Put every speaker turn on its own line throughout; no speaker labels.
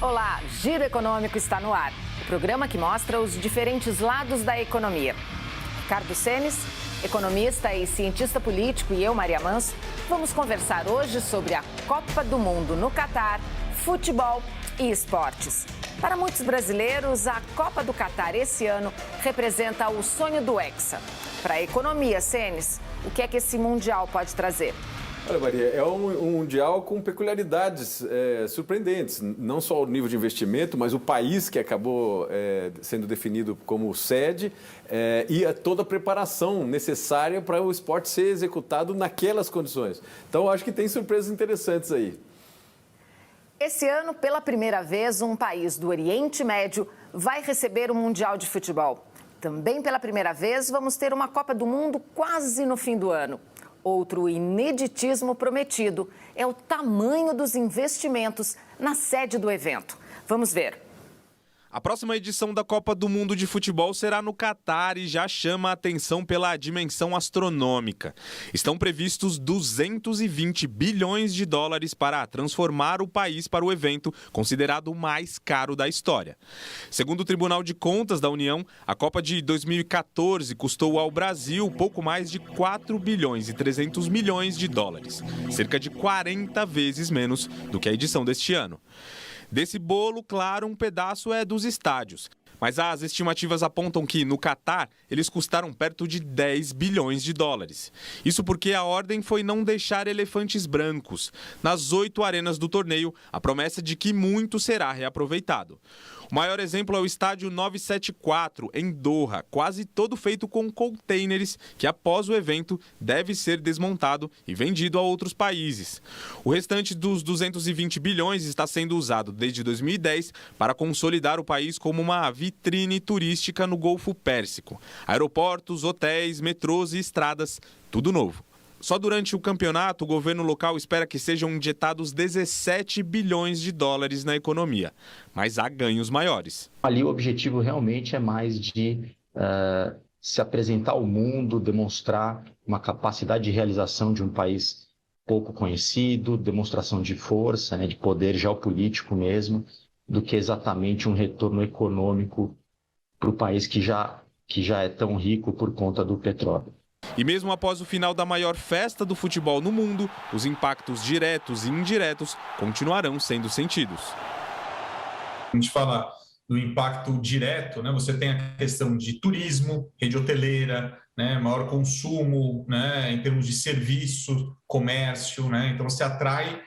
Olá, Giro Econômico está no ar. O programa que mostra os diferentes lados da economia. Ricardo Senes, economista e cientista político, e eu, Maria Manso, vamos conversar hoje sobre a Copa do Mundo no Catar, futebol e esportes. Para muitos brasileiros, a Copa do Catar esse ano representa o sonho do Hexa. Para a economia, Senes, o que é que esse Mundial pode trazer?
Olha, Maria, é um mundial com peculiaridades surpreendentes. Não só o nível de investimento, mas o país que acabou sendo definido como sede e toda a preparação necessária para o esporte ser executado naquelas condições. Então, acho que tem surpresas interessantes aí.
Esse ano, pela primeira vez, um país do Oriente Médio vai receber o Mundial de Futebol. Também pela primeira vez, vamos ter uma Copa do Mundo quase no fim do ano. Outro ineditismo prometido é o tamanho dos investimentos na sede do evento. Vamos ver.
A próxima edição da Copa do Mundo de Futebol será no Catar e já chama a atenção pela dimensão astronômica. Estão previstos 220 bilhões de dólares para transformar o país para o evento, considerado o mais caro da história. Segundo o Tribunal de Contas da União, a Copa de 2014 custou ao Brasil pouco mais de 4 bilhões e 300 milhões de dólares, cerca de 40 vezes menos do que a edição deste ano. Desse bolo, claro, um pedaço é dos estádios. Mas as estimativas apontam que, no Catar, eles custaram perto de 10 bilhões de dólares. Isso porque a ordem foi não deixar elefantes brancos. Nas 8 arenas do torneio, a promessa de que muito será reaproveitado. O maior exemplo é o estádio 974, em Doha, quase todo feito com containers, que após o evento deve ser desmontado e vendido a outros países. O restante dos 220 bilhões está sendo usado desde 2010 para consolidar o país como uma vitrine turística no Golfo Pérsico. Aeroportos, hotéis, metrôs e estradas, tudo novo. Só durante o campeonato, o governo local espera que sejam injetados 17 bilhões de dólares na economia. Mas há ganhos maiores.
Ali o objetivo realmente é mais de se apresentar ao mundo, demonstrar uma capacidade de realização de um país pouco conhecido, demonstração de força, de poder geopolítico mesmo, do que exatamente um retorno econômico para o país que já é tão rico por conta do petróleo.
E mesmo após o final da maior festa do futebol no mundo, os impactos diretos e indiretos continuarão sendo sentidos.
A gente fala do impacto direto, você tem a questão de turismo, rede hoteleira, maior consumo, em termos de serviço, comércio, então você atrai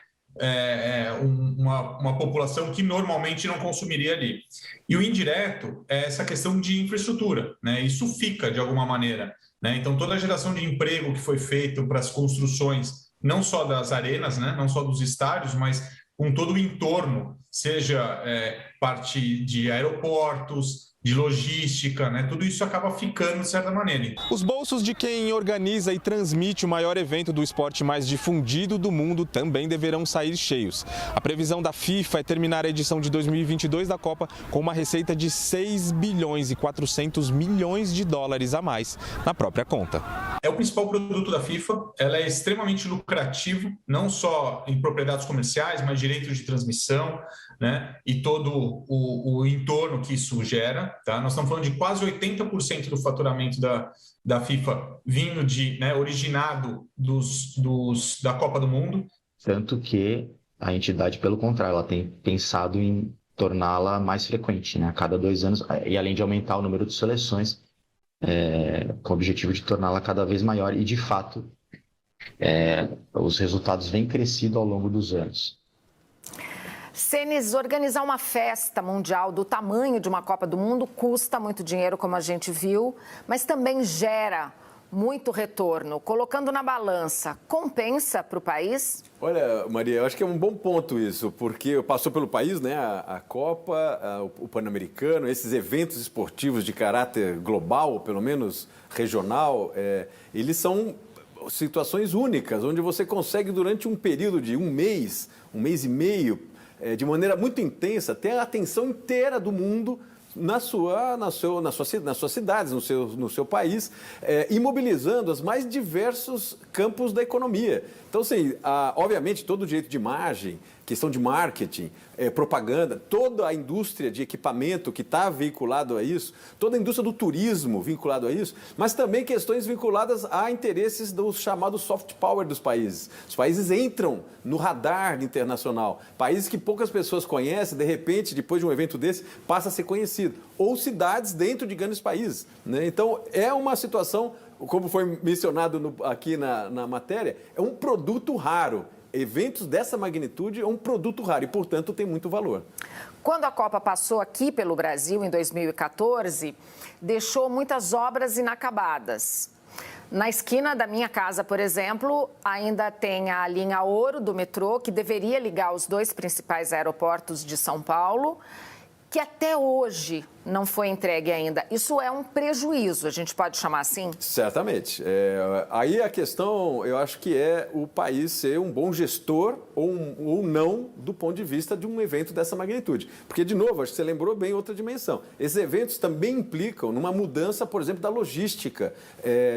uma população que normalmente não consumiria ali. E o indireto é essa questão de infraestrutura, isso fica de alguma maneira. Então, toda a geração de emprego que foi feita para as construções, não só das arenas, não só dos estádios, mas com todo o entorno, seja parte de aeroportos, de logística, tudo isso acaba ficando de certa maneira.
Os bolsos de quem organiza e transmite o maior evento do esporte mais difundido do mundo também deverão sair cheios. A previsão da FIFA é terminar a edição de 2022 da Copa com uma receita de 6 bilhões e 400 milhões de dólares a mais na própria conta.
É o principal produto da FIFA, ela é extremamente lucrativa, não só em propriedades comerciais, mas direitos de transmissão, e todo o entorno que isso gera. Nós estamos falando de quase 80% do faturamento da FIFA vindo originado da Copa do Mundo.
Tanto que a entidade, pelo contrário, ela tem pensado em torná-la mais frequente, a cada 2 anos, e além de aumentar o número de seleções, com o objetivo de torná-la cada vez maior. E, de fato, os resultados vêm crescido ao longo dos anos.
Senes, organizar uma festa mundial do tamanho de uma Copa do Mundo custa muito dinheiro, como a gente viu, mas também gera muito retorno. Colocando na balança, compensa para o país?
Olha, Maria, eu acho que é um bom ponto isso, porque passou pelo país, a Copa, o Pan-Americano, esses eventos esportivos de caráter global, ou pelo menos regional, eles são situações únicas, onde você consegue, durante um período de um mês e meio, de maneira muito intensa, ter a atenção inteira do mundo nas suas cidades, no seu país, imobilizando os mais diversos campos da economia. Então, assim, obviamente, todo o direito de imagem, questão de marketing, propaganda, toda a indústria de equipamento que está vinculado a isso, toda a indústria do turismo vinculado a isso, mas também questões vinculadas a interesses do chamado soft power dos países. Os países entram no radar internacional. Países que poucas pessoas conhecem, de repente, depois de um evento desse, passa a ser conhecido. Ou cidades dentro de grandes países, né? Então, é uma situação, como foi mencionado aqui na matéria, é um produto raro. Eventos dessa magnitude é um produto raro e, portanto, tem muito valor.
Quando a Copa passou aqui pelo Brasil, em 2014, deixou muitas obras inacabadas. Na esquina da minha casa, por exemplo, ainda tem a linha Ouro do metrô, que deveria ligar os 2 principais aeroportos de São Paulo, que até hoje não foi entregue ainda. Isso é um prejuízo, a gente pode chamar assim?
Certamente. Aí a questão, eu acho que é o país ser um bom gestor ou não do ponto de vista de um evento dessa magnitude. Porque, de novo, acho que você lembrou bem outra dimensão. Esses eventos também implicam numa mudança, por exemplo, da logística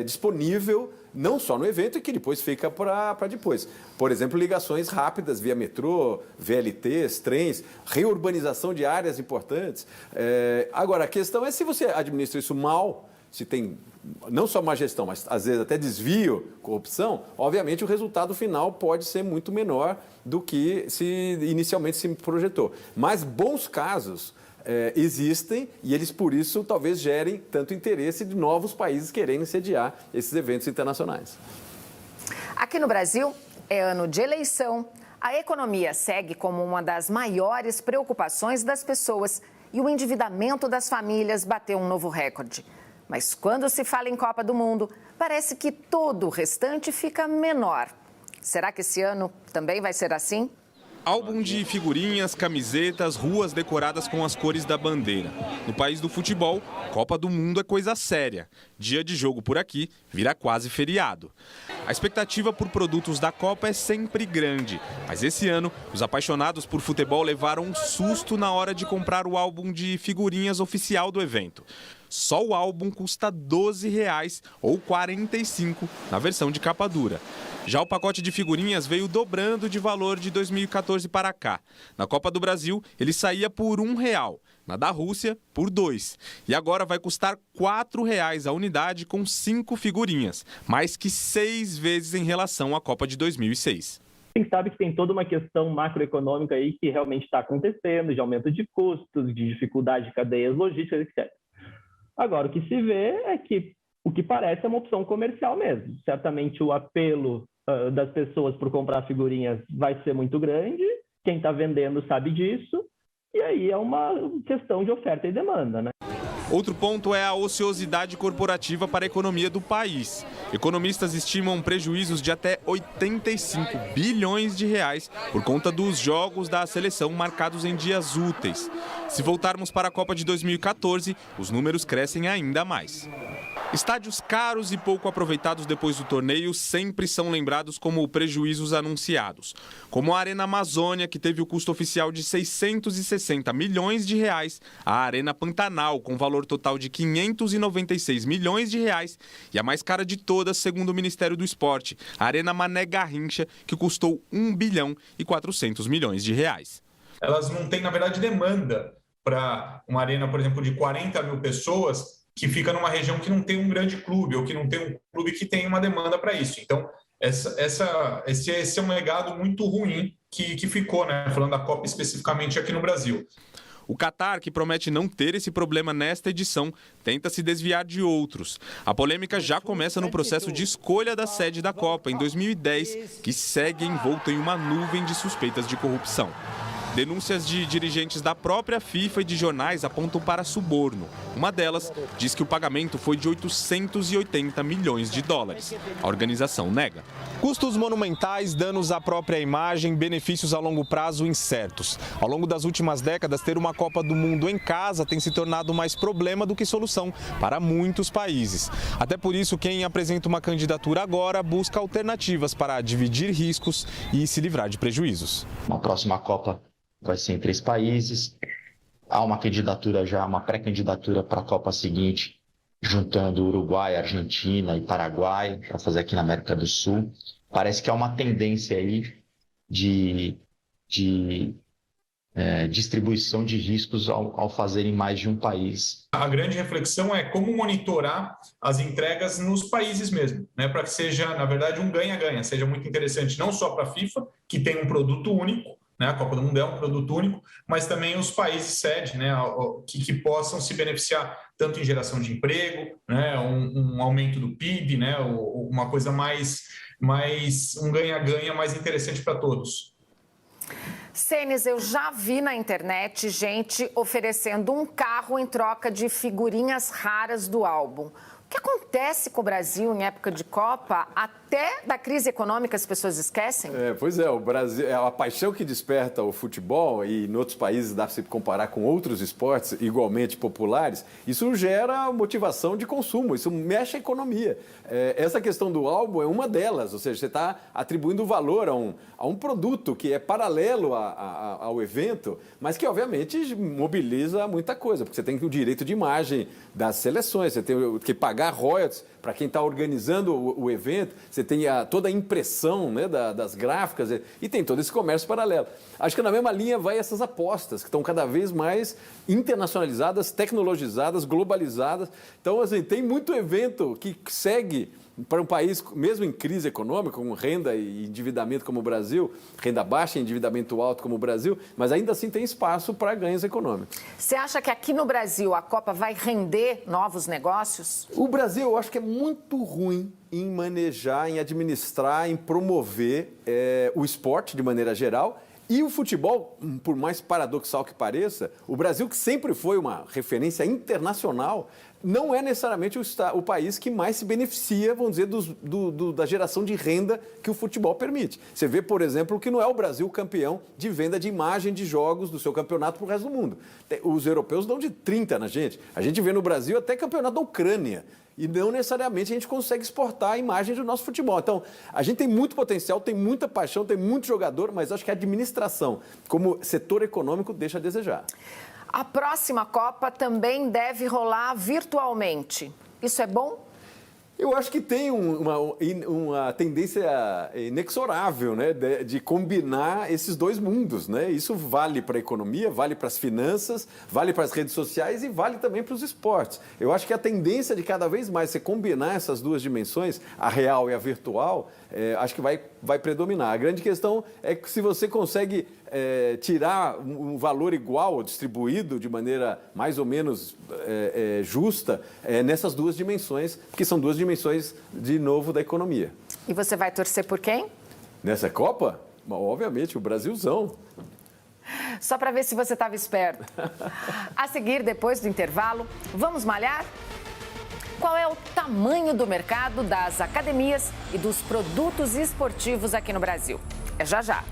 disponível, não só no evento e que depois fica para depois. Por exemplo, ligações rápidas via metrô, VLTs, trens, reurbanização de áreas importantes. Agora, a questão é se você administra isso mal, se tem não só má gestão, mas às vezes até desvio, corrupção, obviamente o resultado final pode ser muito menor do que se inicialmente se projetou. Mas bons casos existem e eles, por isso, talvez gerem tanto interesse de novos países querendo sediar esses eventos internacionais.
Aqui no Brasil, é ano de eleição. A economia segue como uma das maiores preocupações das pessoas e o endividamento das famílias bateu um novo recorde. Mas quando se fala em Copa do Mundo, parece que todo o restante fica menor. Será que esse ano também vai ser assim?
Álbum de figurinhas, camisetas, ruas decoradas com as cores da bandeira. No país do futebol, Copa do Mundo é coisa séria. Dia de jogo por aqui vira quase feriado. A expectativa por produtos da Copa é sempre grande, mas esse ano os apaixonados por futebol levaram um susto na hora de comprar o álbum de figurinhas oficial do evento. Só o álbum custa R$ 12,00 ou R$ 45,00 na versão de capa dura. Já o pacote de figurinhas veio dobrando de valor de 2014 para cá. Na Copa do Brasil, ele saía por R$ 1,00. Na da Rússia, por R$ 2,00. E agora vai custar R$ 4,00 a unidade com 5 figurinhas, mais que 6 vezes em relação à Copa de 2006.
A gente sabe que tem toda uma questão macroeconômica aí que realmente está acontecendo, de aumento de custos, de dificuldade de cadeias logísticas, etc. Agora, o que se vê é que o que parece é uma opção comercial mesmo. Certamente o apelo das pessoas por comprar figurinhas vai ser muito grande, quem está vendendo sabe disso, e aí é uma questão de oferta e demanda, né?
Outro ponto é a ociosidade corporativa para a economia do país. Economistas estimam prejuízos de até 85 bilhões de reais por conta dos jogos da seleção marcados em dias úteis. Se voltarmos para a Copa de 2014, os números crescem ainda mais. Estádios caros e pouco aproveitados depois do torneio sempre são lembrados como prejuízos anunciados. Como a Arena Amazônia, que teve o custo oficial de 660 milhões de reais, a Arena Pantanal, com valor total de 596 milhões de reais, e a mais cara de todas, segundo o Ministério do Esporte, a Arena Mané Garrincha, que custou 1 bilhão e 400 milhões de reais.
Elas não têm, na verdade, demanda para uma arena, por exemplo, de 40 mil pessoas, que fica numa região que não tem um grande clube, ou que não tem um clube que tem uma demanda para isso. Então, esse é um legado muito ruim que ficou, né? Falando da Copa especificamente aqui no Brasil.
O Catar, que promete não ter esse problema nesta edição, tenta se desviar de outros. A polêmica já começa no processo de escolha da sede da Copa, em 2010, que segue envolto em uma nuvem de suspeitas de corrupção. Denúncias de dirigentes da própria FIFA e de jornais apontam para suborno. Uma delas diz que o pagamento foi de 880 milhões de dólares. A organização nega. Custos monumentais, danos à própria imagem, benefícios a longo prazo incertos. Ao longo das últimas décadas, ter uma Copa do Mundo em casa tem se tornado mais problema do que solução para muitos países. Até por isso, quem apresenta uma candidatura agora busca alternativas para dividir riscos e se livrar de prejuízos.
Uma próxima Copa vai ser em 3 países. Há uma candidatura já, uma pré-candidatura para a Copa seguinte, juntando Uruguai, Argentina e Paraguai, para fazer aqui na América do Sul. Parece que há uma tendência aí de distribuição de riscos ao fazer em mais de um país.
A grande reflexão é como monitorar as entregas nos países mesmo, né, para que seja, na verdade, um ganha-ganha, seja muito interessante não só para a FIFA, que tem um produto único, né, a Copa do Mundo é um produto único, mas também os países sede, né, que possam se beneficiar tanto em geração de emprego, né, um aumento do PIB, né, uma coisa mais um ganha-ganha mais interessante para todos.
Cenis, eu já vi na internet gente oferecendo um carro em troca de figurinhas raras do álbum. O que acontece com o Brasil em época de Copa? Até da crise econômica as pessoas esquecem?
Pois é, o Brasil, a paixão que desperta o futebol, e em outros países dá para se comparar com outros esportes igualmente populares, isso gera motivação de consumo, isso mexe a economia. Essa questão do álbum é uma delas, ou seja, você está atribuindo valor a um produto que é paralelo ao evento, mas que obviamente mobiliza muita coisa, porque você tem o direito de imagem das seleções, você tem que pagar royalties para quem está organizando o evento, você tem toda a impressão, né, das gráficas e tem todo esse comércio paralelo. Acho que na mesma linha vai essas apostas, que estão cada vez mais internacionalizadas, tecnologizadas, globalizadas. Então, assim, tem muito evento que segue para um país, mesmo em crise econômica, com renda e endividamento como o Brasil, renda baixa e endividamento alto como o Brasil, mas ainda assim tem espaço para ganhos econômicos.
Você acha que aqui no Brasil a Copa vai render novos negócios?
O Brasil, eu acho que é muito ruim em manejar, em administrar, em promover o esporte de maneira geral. E o futebol, por mais paradoxal que pareça, o Brasil, que sempre foi uma referência internacional, não é necessariamente o país que mais se beneficia, vamos dizer, da geração de renda que o futebol permite. Você vê, por exemplo, que não é o Brasil campeão de venda de imagem de jogos do seu campeonato para o resto do mundo. Os europeus dão de 30 na gente. A gente vê no Brasil até campeonato da Ucrânia. E não necessariamente a gente consegue exportar a imagem do nosso futebol. Então, a gente tem muito potencial, tem muita paixão, tem muito jogador, mas acho que a administração, como setor econômico, deixa a desejar.
A próxima Copa também deve rolar virtualmente. Isso é bom?
Eu acho que tem uma tendência inexorável, né, de combinar esses dois mundos, né? Isso vale para a economia, vale para as finanças, vale para as redes sociais e vale também para os esportes. Eu acho que a tendência de cada vez mais você combinar essas duas dimensões, a real e a virtual, acho que vai predominar. A grande questão é que se você consegue tirar um valor igual, distribuído de maneira mais ou menos justa nessas duas dimensões, que são duas dimensões, de novo, da economia.
E você vai torcer por quem?
Nessa Copa? Obviamente, o Brasilzão.
Só para ver se você estava esperto. A seguir, depois do intervalo, vamos malhar? Qual é o tamanho do mercado das academias e dos produtos esportivos aqui no Brasil? É já já.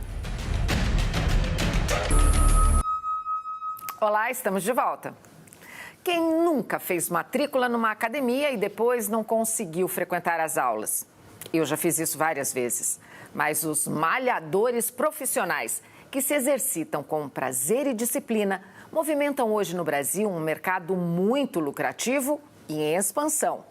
Olá, estamos de volta. Quem nunca fez matrícula numa academia e depois não conseguiu frequentar as aulas? Eu já fiz isso várias vezes. Mas os malhadores profissionais que se exercitam com prazer e disciplina movimentam hoje no Brasil um mercado muito lucrativo e em expansão.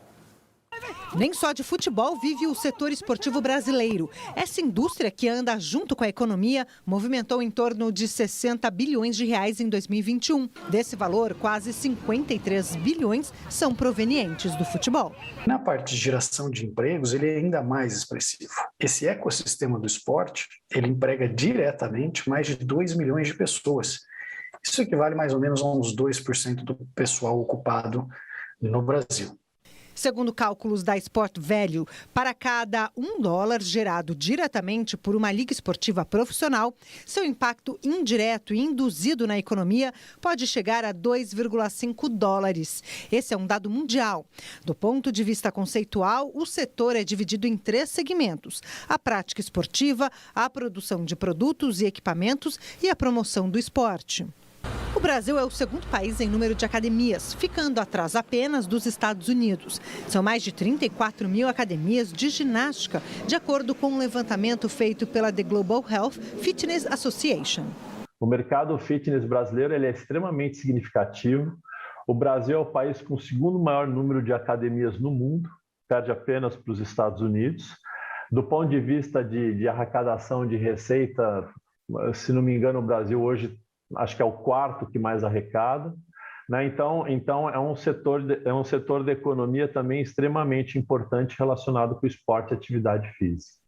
Nem só de futebol vive o setor esportivo brasileiro. Essa indústria, que anda junto com a economia, movimentou em torno de 60 bilhões de reais em 2021. Desse valor, quase 53 bilhões são provenientes do futebol.
Na parte de geração de empregos, ele é ainda mais expressivo. Esse ecossistema do esporte, ele emprega diretamente mais de 2 milhões de pessoas. Isso equivale mais ou menos a uns 2% do pessoal ocupado no Brasil.
Segundo cálculos da Sport Value, para cada $1 gerado diretamente por uma liga esportiva profissional, seu impacto indireto e induzido na economia pode chegar a $2,5. Esse é um dado mundial. Do ponto de vista conceitual, o setor é dividido em 3 segmentos: a prática esportiva, a produção de produtos e equipamentos e a promoção do esporte. O Brasil é o segundo país em número de academias, ficando atrás apenas dos Estados Unidos. São mais de 34 mil academias de ginástica, de acordo com um levantamento feito pela The Global Health Fitness Association.
O mercado fitness brasileiro ele é extremamente significativo. O Brasil é o país com o segundo maior número de academias no mundo, perde apenas para os Estados Unidos. Do ponto de vista de arrecadação de receita Se não me engano, o Brasil hoje acho que é o quarto que mais arrecada, né? Então é um setor da economia também extremamente importante relacionado com o esporte e atividade física.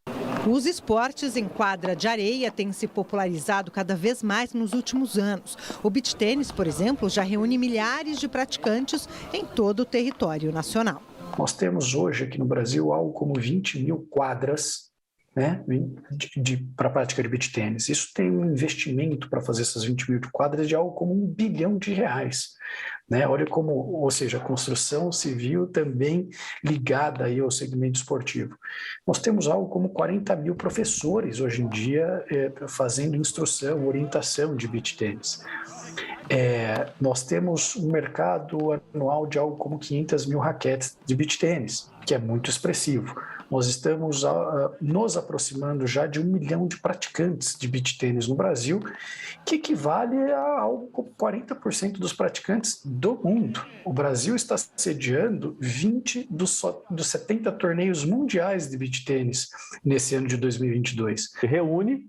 Os esportes em quadra de areia têm se popularizado cada vez mais nos últimos anos. O beach tênis, por exemplo, já reúne milhares de praticantes em todo o território nacional.
Nós temos hoje aqui no Brasil algo como 20 mil quadras, né, para a prática de beach tênis. Isso tem um investimento para fazer essas 20 mil quadras de algo como R$1 bilhão. Né? Olha como, ou seja, a construção civil também ligada aí ao segmento esportivo. Nós temos algo como 40 mil professores hoje em dia fazendo instrução, orientação de beach tênis. Nós temos um mercado anual de algo como 500 mil raquetes de beach tênis, que é muito expressivo. Nós estamos nos aproximando já de 1 milhão de praticantes de beach tênis no Brasil, que equivale a algo como 40% dos praticantes do mundo. O Brasil está sediando 20 dos 70 torneios mundiais de beach tênis nesse ano de 2022.
Reúne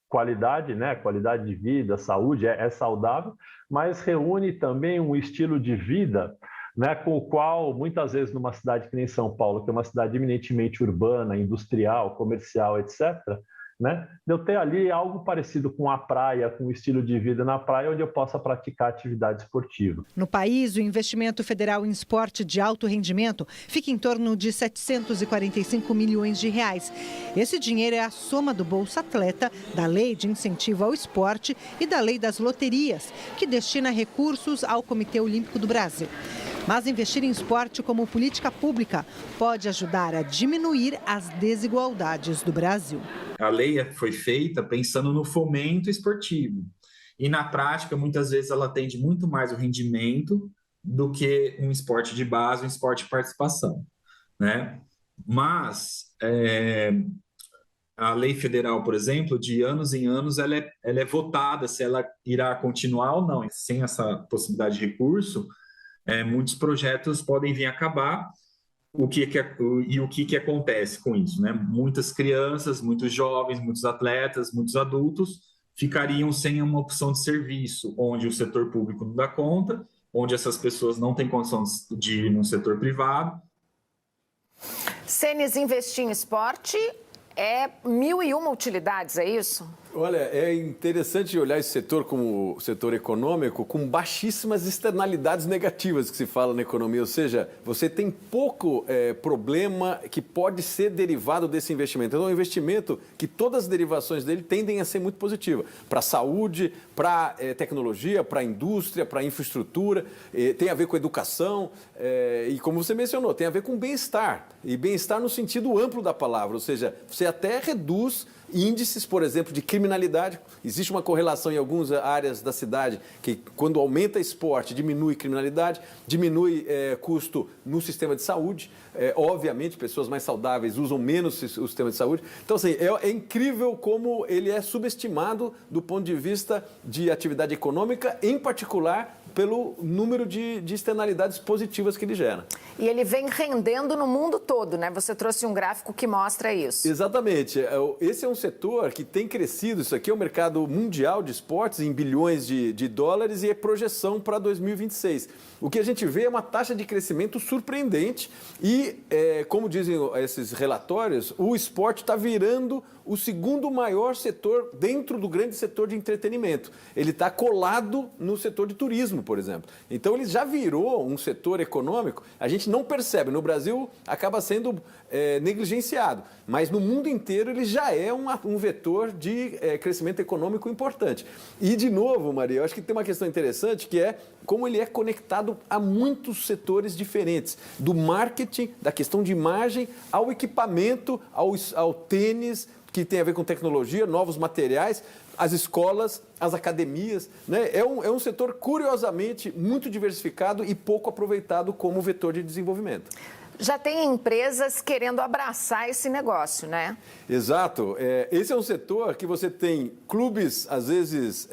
qualidade, né? Qualidade de vida, saúde, é saudável, mas reúne também um estilo de vida, né, com o qual, muitas vezes, numa cidade que nem São Paulo, que é uma cidade eminentemente urbana, industrial, comercial, etc., né, de eu ter ali algo parecido com a praia, com o estilo de vida na praia, onde eu possa praticar atividade esportiva.
No país, o investimento federal em esporte de alto rendimento fica em torno de 745 milhões de reais. Esse dinheiro é a soma do Bolsa Atleta, da Lei de Incentivo ao Esporte e da Lei das Loterias, que destina recursos ao Comitê Olímpico do Brasil. Mas investir em esporte como política pública pode ajudar a diminuir as desigualdades do Brasil.
A lei foi feita pensando no fomento esportivo. E na prática, muitas vezes, ela atende muito mais o rendimento do que um esporte de base, um esporte de participação, né? Mas a lei federal, por exemplo, de anos em anos, ela é votada se ela irá continuar ou não. Sem essa possibilidade de recurso, muitos projetos podem vir a acabar. O que acontece com isso, né? Muitas crianças, muitos jovens, muitos atletas, muitos adultos ficariam sem uma opção de serviço, onde o setor público não dá conta, onde essas pessoas não têm condição de ir no setor privado.
Senis, investir em esporte é 1.001 utilidades, é isso?
Olha, é interessante olhar esse setor como setor econômico com baixíssimas externalidades negativas que se fala na economia, ou seja, você tem pouco problema que pode ser derivado desse investimento. Então, é um investimento que todas as derivações dele tendem a ser muito positivas para a saúde, para tecnologia, para a indústria, para a infraestrutura, tem a ver com educação e, como você mencionou, tem a ver com bem-estar, e bem-estar no sentido amplo da palavra, ou seja, você até reduz índices, por exemplo, de criminalidade. Existe uma correlação em algumas áreas da cidade que, quando aumenta esporte, diminui criminalidade, diminui custo no sistema de saúde. Obviamente, pessoas mais saudáveis usam menos o sistema de saúde. Então, assim, é incrível como ele é subestimado do ponto de vista de atividade econômica, em particular pelo número de externalidades positivas que ele gera.
E ele vem rendendo no mundo todo, né? Você trouxe um gráfico que mostra isso.
Exatamente. Esse é um setor que tem crescido. Isso aqui é o mercado mundial de esportes em bilhões de dólares e é projeção para 2026. O que a gente vê é uma taxa de crescimento surpreendente e, como dizem esses relatórios, o esporte está virando o segundo maior setor dentro do grande setor de entretenimento. Ele está colado no setor de turismo, por exemplo. Então, ele já virou um setor econômico. A gente não percebe. No Brasil, acaba sendo negligenciado. Mas no mundo inteiro, ele já é um vetor de crescimento econômico importante. E, de novo, Maria, eu acho que tem uma questão interessante, que é como ele é conectado a muitos setores diferentes. Do marketing, da questão de imagem, ao equipamento, ao tênis, que tem a ver com tecnologia, novos materiais, as escolas, as academias, né? É um setor, curiosamente, muito diversificado e pouco aproveitado como vetor de desenvolvimento.
Já tem empresas querendo abraçar esse negócio, né?
Exato. Esse é um setor que você tem clubes, às vezes,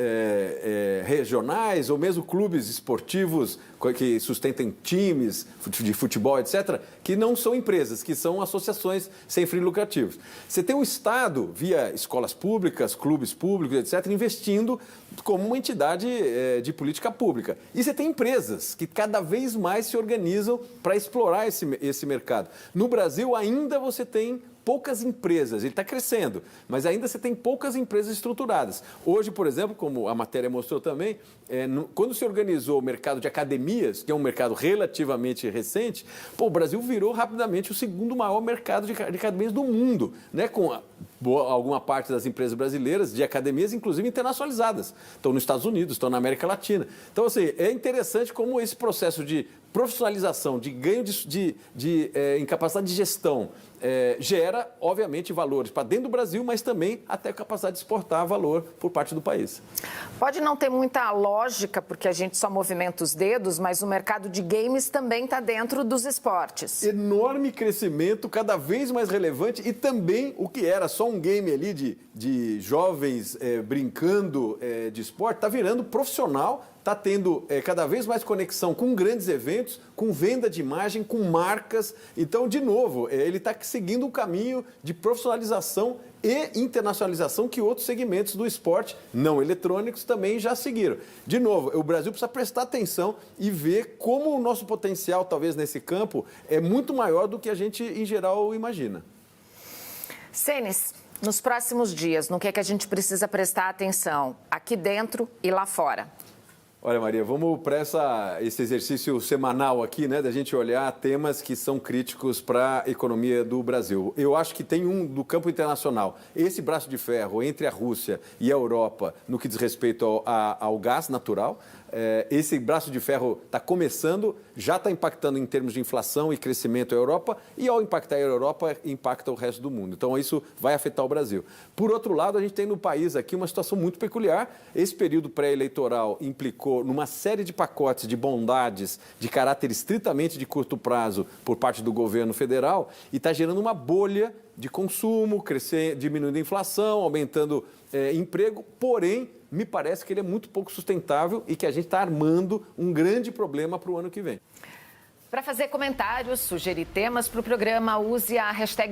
regionais ou mesmo clubes esportivos que sustentem times de futebol, etc., que não são empresas, que são associações sem fins lucrativos. Você tem o Estado, via escolas públicas, clubes públicos, etc., investindo como uma entidade de política pública. E você tem empresas que cada vez mais se organizam para explorar esse mercado. No Brasil, ainda você tem poucas empresas, ele está crescendo, mas ainda você tem poucas empresas estruturadas. Hoje, por exemplo, como a matéria mostrou também, quando se organizou o mercado de academias, que é um mercado relativamente recente, o Brasil virou rapidamente o segundo maior mercado de academias do mundo, né? Com alguma parte das empresas brasileiras de academias, inclusive internacionalizadas. Estão nos Estados Unidos, estão na América Latina. Então, assim, é interessante como esse processo de profissionalização, de ganho em capacidade de gestão, gera, obviamente, valores para dentro do Brasil, mas também até a capacidade de exportar valor por parte do país.
Pode não ter muita lógica, porque a gente só movimenta os dedos, mas o mercado de games também está dentro dos esportes.
Enorme crescimento, cada vez mais relevante, e também o que era só um game ali de jovens brincando de esporte, está virando profissional, está tendo cada vez mais conexão com grandes eventos, com venda de imagem, com marcas. Então, de novo, ele está seguindo um caminho de profissionalização e internacionalização que outros segmentos do esporte não eletrônicos também já seguiram. De novo, o Brasil precisa prestar atenção e ver como o nosso potencial, talvez nesse campo, é muito maior do que a gente, em geral, imagina.
Cenis, nos próximos dias, no que é que a gente precisa prestar atenção aqui dentro e lá fora?
Olha, Maria, vamos para esse exercício semanal aqui, né, da gente olhar temas que são críticos para a economia do Brasil. Eu acho que tem um do campo internacional. Esse braço de ferro entre a Rússia e a Europa no que diz respeito ao gás natural. Esse braço de ferro está começando, já está impactando em termos de inflação e crescimento a Europa, e ao impactar a Europa, impacta o resto do mundo. Então, isso vai afetar o Brasil. Por outro lado, a gente tem no país aqui uma situação muito peculiar. Esse período pré-eleitoral implicou numa série de pacotes de bondades de caráter estritamente de curto prazo por parte do governo federal e está gerando uma bolha de consumo, diminuindo a inflação, aumentando emprego, porém, me parece que ele é muito pouco sustentável e que a gente está armando um grande problema para o ano que vem.
Para fazer comentários, sugerir temas para o programa, use a hashtag